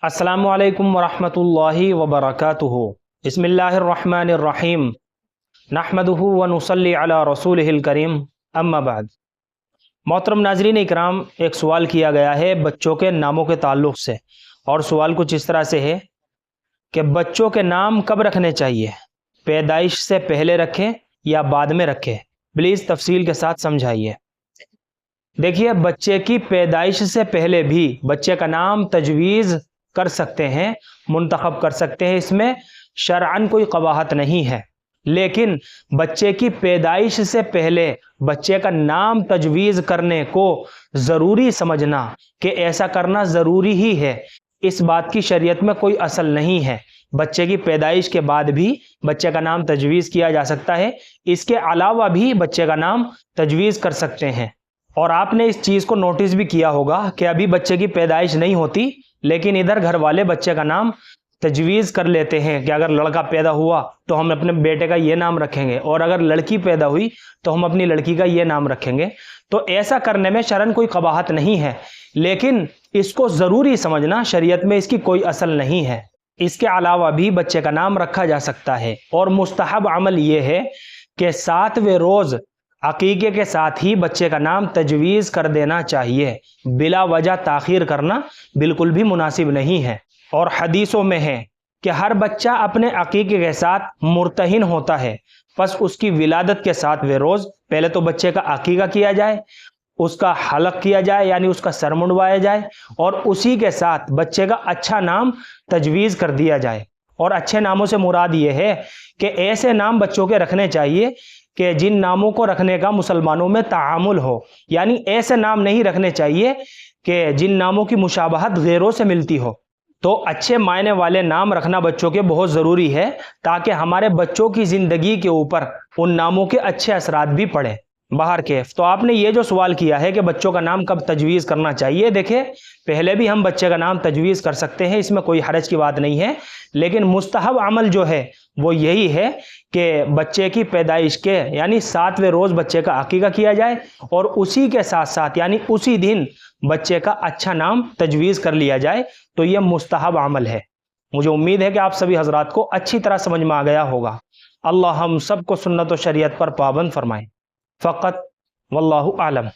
अस्सलामु अलैकुम वरहमतुल्लाहि वबरकातुहू। बिस्मिल्लाहिर्रहमानिर्रहीम। नहमदुहु व नुसल्ली अला रसूलिहिल करीम। अम्मा बाद। मोहतरम नाज़रीन इकराम, एक सवाल किया गया है बच्चों के नामों के ताल्लुक़ से, और सवाल कुछ इस तरह से है कि बच्चों के नाम कब रखने चाहिए, पैदाइश से पहले रखें या बाद में रखें? प्लीज़ तफसील के साथ समझाइए। देखिए, बच्चे की पैदाइश से पहले भी बच्चे का नाम तजवीज़ कर सकते हैं, मुंतखब कर सकते हैं, इसमें शरअन कोई कबाहत नहीं है। लेकिन बच्चे की पैदाइश से पहले बच्चे का नाम तजवीज़ करने को ज़रूरी समझना कि ऐसा करना ज़रूरी ही है, इस बात की शरीयत में कोई असल नहीं है। बच्चे की पैदाइश के बाद भी बच्चे का नाम तजवीज़ किया जा सकता है, इसके अलावा भी बच्चे का नाम तजवीज़ कर सकते हैं। और आपने इस चीज़ को नोटिस भी किया होगा कि अभी बच्चे की पैदाइश नहीं होती, लेकिन इधर घर वाले बच्चे का नाम तजवीज़ कर लेते हैं कि अगर लड़का पैदा हुआ तो हम अपने बेटे का ये नाम रखेंगे, और अगर लड़की पैदा हुई तो हम अपनी लड़की का ये नाम रखेंगे। तो ऐसा करने में शरन कोई कबाहत नहीं है, लेकिन इसको ज़रूरी समझना, शरीयत में इसकी कोई असल नहीं है। इसके अलावा भी बच्चे का नाम रखा जा सकता है, और मुस्तहब अमल ये है कि 7वें रोज़ अकीके के साथ ही बच्चे का नाम तजवीज़ कर देना चाहिए। बिला वजह ताख़ीर करना बिल्कुल भी मुनासिब नहीं है। और हदीसों में है कि हर बच्चा अपने अकीके के साथ मुर्तहिन होता है, बस उसकी विलादत के 7वें रोज़ पहले तो बच्चे का अकीका किया जाए, उसका हलक किया जाए यानी उसका सर मुंडवाया जाए, और उसी के साथ बच्चे का अच्छा नाम तजवीज़ कर दिया जाए। और अच्छे नामों से मुराद ये है कि ऐसे नाम बच्चों के रखने चाहिए कि जिन नामों को रखने का मुसलमानों में तामुल हो, यानी ऐसे नाम नहीं रखने चाहिए कि जिन नामों की मुशाबहत गैरों से मिलती हो। तो अच्छे मायने वाले नाम रखना बच्चों के बहुत ज़रूरी है, ताकि हमारे बच्चों की ज़िंदगी के ऊपर उन नामों के अच्छे असरात भी पड़े। बाहर कैफ। तो आपने ये जो सवाल किया है कि बच्चों का नाम कब तजवीज़ करना चाहिए, देखिए पहले भी हम बच्चे का नाम तजवीज़ कर सकते हैं, इसमें कोई हरज की बात नहीं है। लेकिन मुस्तहब अमल जो है वो यही है कि बच्चे की पैदाइश के यानी 7वें रोज़ बच्चे का अकीका किया जाए, और उसी के साथ साथ यानी उसी दिन बच्चे का अच्छा नाम तजवीज़ कर लिया जाए। तो यह मुस्तहब अमल है। मुझे उम्मीद है कि आप सभी हजरात को अच्छी तरह समझ में आ गया होगा। अल्लाह हम सबको सुन्नत व शरीयत पर पाबंद फरमाए। फ़क़त वल्लाहु आलम।